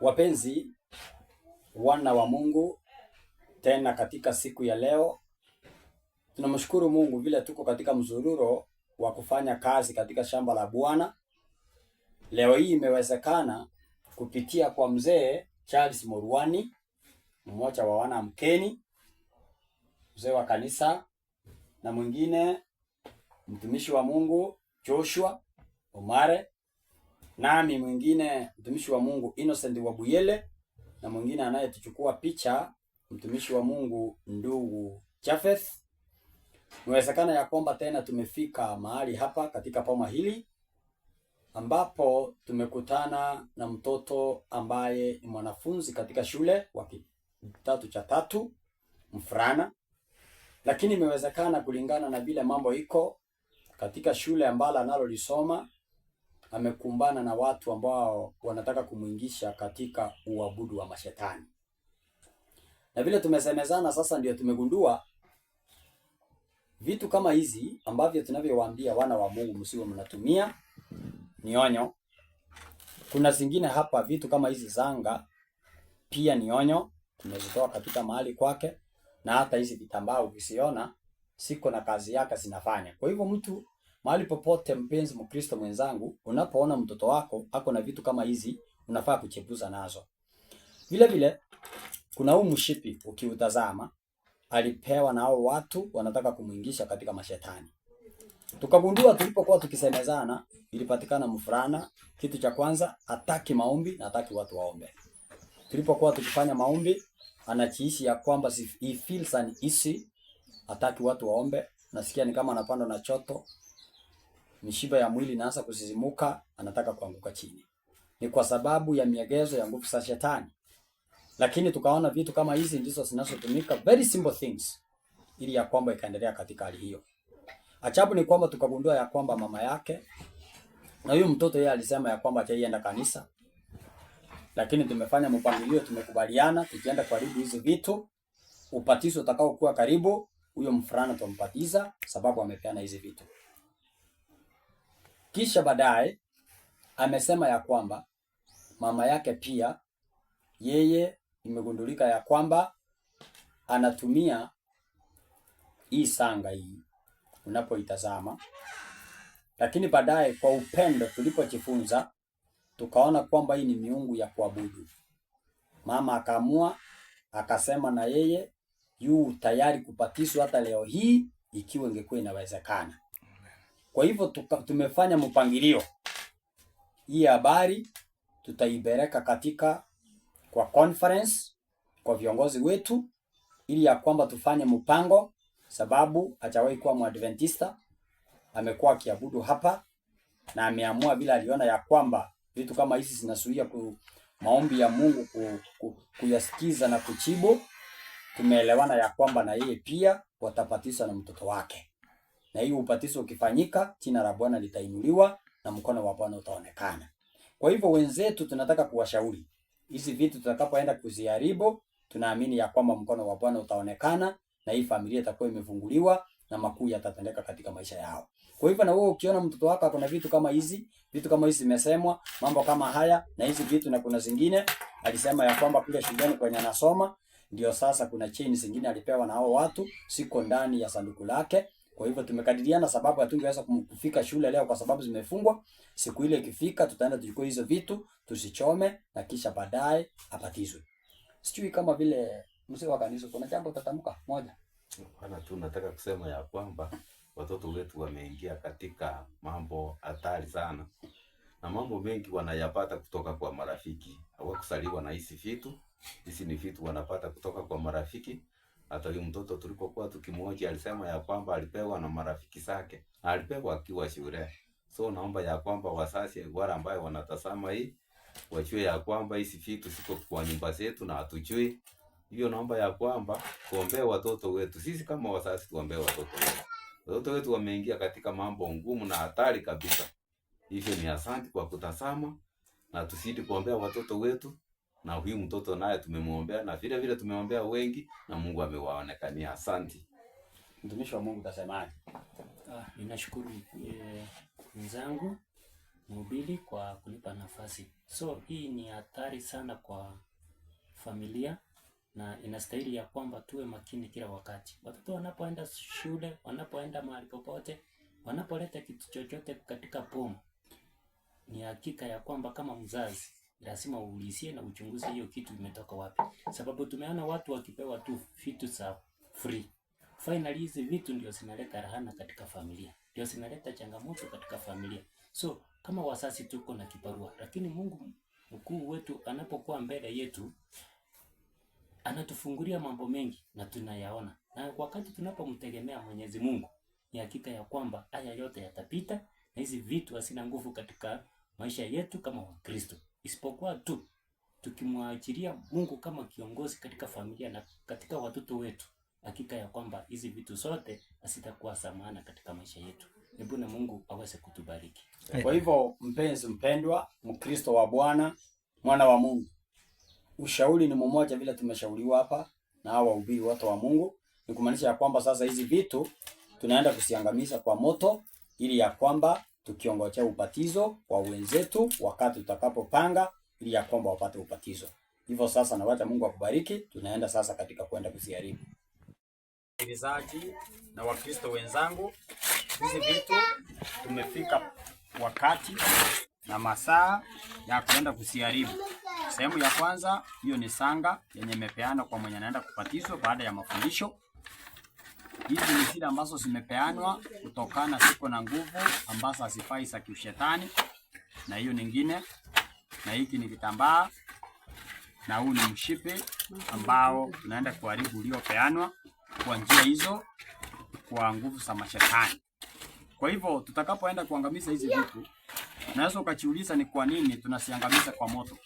Wapenzi wana wa Mungu, tena katika siku ya leo tunamshukuru Mungu vile tuko katika mzururo wa kufanya kazi katika shamba la Bwana. Leo hii imewezekana kupitia kwa mzee Charles Morwani, mmoja wa wana Mkeni, mzee wa kanisa, na mwingine mtumishi wa Mungu Joshua Omare, nami mwingine mtumishi wa Mungu Innocent Wabuyele, na mwingine anayetuchukua picha mtumishi wa Mungu ndugu Jafeth. Inawezekana ya kwamba tena tumefika mahali hapa katika poma hili ambapo tumekutana na mtoto ambaye ni mwanafunzi katika shule wa kidato cha 3, mfrana, lakini imewezekana kulingana na vile mambo iko katika shule ambalo analolisoma, amekumbana na watu ambao wanataka kumuingisha katika uabudu wa mashetani. Na vile tumesemezana sasa, ndio tumegundua vitu kama hizi ambavyo tunavyowaambia wana wa Mungu msiwe mnatumia, ni onyo. Kuna zingine hapa vitu kama hizi zanga pia ni onyo, tumezitoa katika mahali kwake, na hata hizi vitambaa ukisiona siko na kazi yake zinafanya. Kwa hivyo mtu mahali popote, mpenzi Mkristo mwenzangu, unapoona mtoto wako ako na vitu kama hizi, unafaa kuchepuza nazo. Vile vile kuna huu mshipi ukiutazama, alipewa na hao watu wanataka kumuingisha katika mashetani. Tukagundua tulipokuwa tukisemezana, ilipatikana mfurana, kitu cha kwanza hataki maombi na hataki watu waombe. Tulipokuwa tukifanya maombi, anachiishi ya kwamba he feels uneasy, hataki watu waombe, nasikia ni kama anapanda na choto, mishipa ya mwili inaanza kusizimuka, anataka kuanguka chini. Ni kwa sababu ya miegezo ya nguvu za shetani. Lakini tukaona vitu kama hizi ndizo zinazotumika, very simple things, ili ya kwamba ikaendelea katika hali hiyo. Ajabu ni kwamba tukagundua ya kwamba mama yake na huyu mtoto yeye alisema ya kwamba hataenda kanisa. Lakini tumefanya mpangilio, tumekubaliana tukienda karibu hizo vitu, upatizo utakao kuwa karibu, huyo mfurana tumpatiza sababu amepeana hizi vitu. Kisha baadaye amesema ya kwamba mama yake pia yeye imegundulika ya kwamba anatumia hii sanga hii unapoitazama. Lakini baadaye kwa upendo tulipojifunza, tukaona kwamba hii ni miungu ya kuabudu. Mama akaamua akasema na yeye yu tayari kupatizwa hata leo hii ikiwa ingekuwa inawezekana. Kwa hivyo tumefanya mpangilio. Hii habari tutaibeleka katika kwa conference kwa viongozi wetu, ili ya kwamba tufanye mpango, sababu hajawahi kuwa Mwadventista, amekuwa akiabudu hapa na ameamua bila aliona ya kwamba vitu kama hizi zinasuia maombi ya Mungu kuyasikiza na kuchibu. Tumeelewana ya kwamba na yeye pia watapatizwa na mtoto wake, na hiyo upatizo ukifanyika, jina la Bwana litainuliwa na mkono wa Bwana utaonekana. Kwa hivyo wenzetu, tunataka kuwashauri hizi vitu tutakapoenda kuziharibu, tunaamini ya kwamba mkono wa Bwana utaonekana na hii familia itakuwa imefunguliwa na makuu yatatendeka katika maisha yao. Kwa hivyo na wewe ukiona mtoto wako kuna vitu kama hizi zimesemwa, mambo kama haya na hizi vitu, na kuna zingine alisema ya kwamba kule shuleni kwenye anasoma, ndio sasa kuna chain zingine alipewa na hao watu, siko ndani ya sanduku lake. Kwa hivyo tumekadiriana, sababu hatungeweza kufika shule leo kwa sababu zimefungwa. Siku ile ikifika, tutaenda tuchukue hizo vitu, tusichome, na kisha baadaye apatizwe. Sijui kama vile mzee wa kanisa kuna jambo utatamka moja. Bwana, tu nataka kusema ya kwamba watoto wetu wameingia katika mambo hatari sana, na mambo mengi wanayapata kutoka kwa marafiki. Hawakusaliwa na hizi vitu. Hizi ni vitu wanapata kutoka kwa marafiki. Hata huyu mtoto tulipokuwa tukimwoji alisema ya kwamba alipewa na marafiki zake, alipewa akiwa shule. So naomba ya kwamba wazazi wale ambao wanatazama hii wajue ya kwamba hizi vitu ziko kwa nyumba zetu na hatujui. Hiyo naomba ya kwamba tuombee watoto wetu. Sisi kama wazazi tuombee watoto wetu. Watoto wetu wameingia katika mambo ngumu na hatari kabisa. Hivyo ni asante kwa kutazama, na tusidi kuombea watoto wetu, na huyu mtoto naye tumemwombea, na vile vile tumeombea wengi na Mungu amewaonekania. Asante. Mtumishi wa Mungu utasemaje? Ninashukuru wenzangu mhubiri kwa kunipa nafasi. So hii ni hatari sana kwa familia na inastahili ya kwamba tuwe makini kila wakati. Watoto wanapoenda shule, wanapoenda mahali popote, wanapoleta kitu chochote katika bomu, ni hakika ya kwamba kama mzazi lazima uulizie na uchunguze hiyo kitu imetoka wapi. Sababu tumeona watu wakipewa tu vitu za free. Finally hizi vitu ndio zinaleta rahana katika familia. Ndio zinaleta changamoto katika familia. So kama wazazi tuko na kibarua, lakini Mungu mkuu wetu anapokuwa mbele yetu anatufungulia mambo mengi na tunayaona. Na wakati tunapomtegemea Mwenyezi Mungu, ni hakika ya kwamba haya yote yatapita na hizi vitu hazina nguvu katika maisha yetu kama Wakristo. Isipokuwa tu tukimwachilia Mungu kama kiongozi katika familia na katika watoto wetu, hakika ya kwamba hizi vitu zote hazitakuwa samana katika maisha yetu. Hebu na Mungu aweze kutubariki. Kwa hivyo mpenzi mpendwa, Mkristo wa Bwana, mwana wa Mungu, ushauri ni mmoja vile tumeshauriwa hapa na hawa wahubiri wote wa Mungu, ni kumaanisha ya kwamba sasa hizi vitu tunaenda kusiangamiza kwa moto, ili ya kwamba tukiongojea ubatizo wa wenzetu wakati tutakapopanga, ili ya kwamba wapate ubatizo. Hivyo sasa na wacha Mungu akubariki. Tunaenda sasa katika kwenda kuziharibu. Wasikilizaji na Wakristo wenzangu, hizi vitu tumefika wakati na masaa ya kwenda kuziharibu. Sehemu ya kwanza, hiyo ni sanga yenye imepeanwa kwa mwenye anaenda kubatizwa baada ya mafundisho. Hizi ni zile ambazo zimepeanwa kutokana ziko na nguvu ambazo hazifai za kishetani. Na hiyo nyingine, na hiki ni kitambaa, na huu ni mshipi ambao tunaenda kuharibu uliopeanwa kwa njia hizo kwa nguvu za mashetani. Kwa hivyo tutakapoenda kuangamiza hizi vitu, naweza ukajiuliza ni kwa nini tunasiangamiza kwa moto.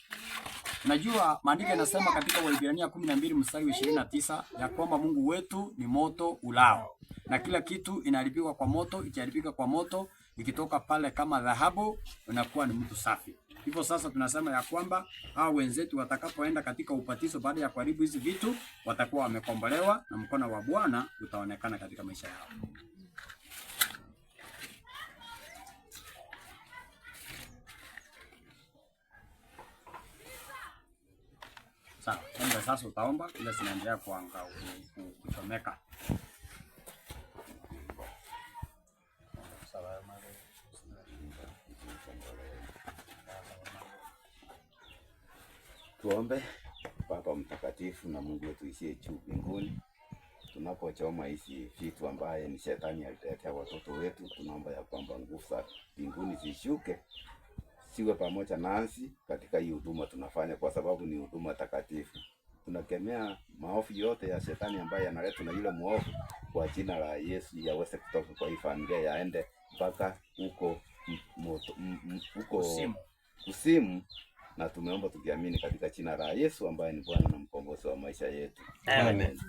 Najua maandiko yanasema katika Waebrania 12 mstari wa 29 ya kwamba Mungu wetu ni moto ulao. Na kila kitu inaharibiwa kwa moto, ikiharibika kwa moto, ikitoka pale kama dhahabu, unakuwa ni mtu safi. Hivyo sasa tunasema ya kwamba hao wenzetu watakapoenda katika ubatizo baada ya kuharibu hizi vitu, watakuwa wamekombolewa na mkono wa Bwana utaonekana katika maisha yao. Sasa utaomba ile zinaendelea kuchomeka. Tuombe. Baba mtakatifu na Mungu wetu isiye juu mbinguni, tunapochoma hizi vitu ambaye ni shetani aliletea watoto wetu, tunaomba ya kwamba nguvu za mbinguni zishuke, siwe pamoja nasi katika hii huduma tunafanya, kwa sababu ni huduma takatifu. Tunakemea maovu yote ya shetani ambaye yanaletwa na yule muovu, kwa jina la Yesu yaweze kutoka kwa hii familia, yaende mpaka huko kusimu. Na tumeomba tukiamini katika jina la Yesu ambaye ni Bwana na mkombozi wa maisha yetu. Amen.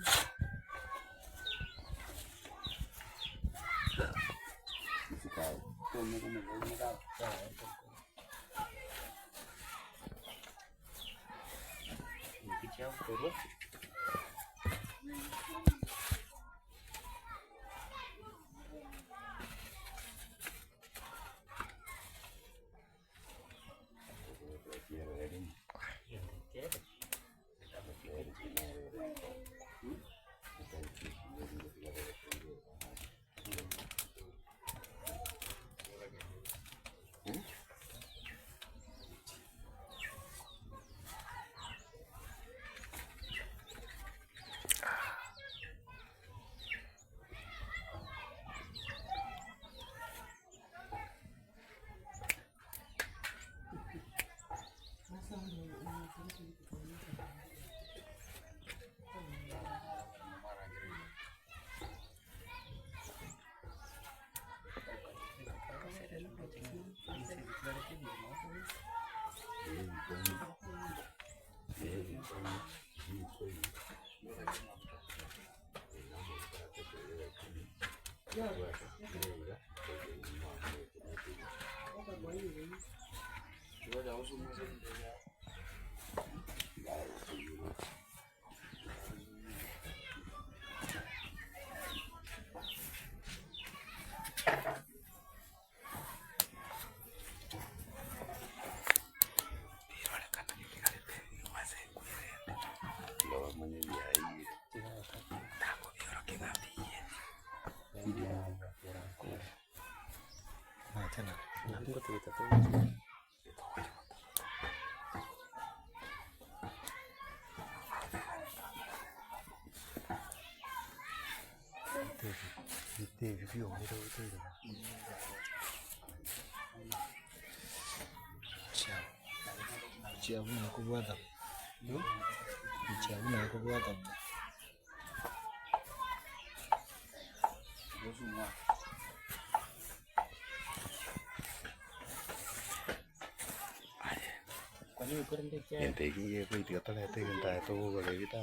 Entekiye kuitia talete kintae to kole kita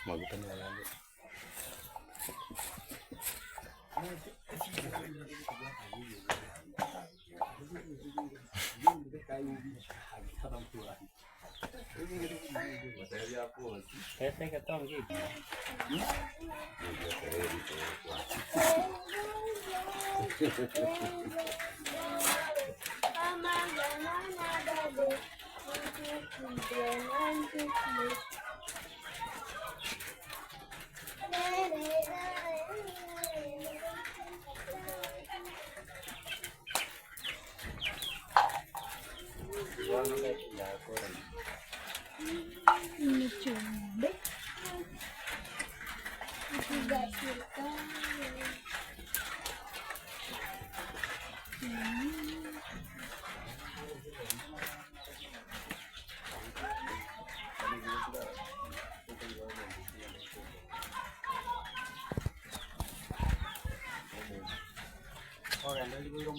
makutane alande. Ahora, no digo,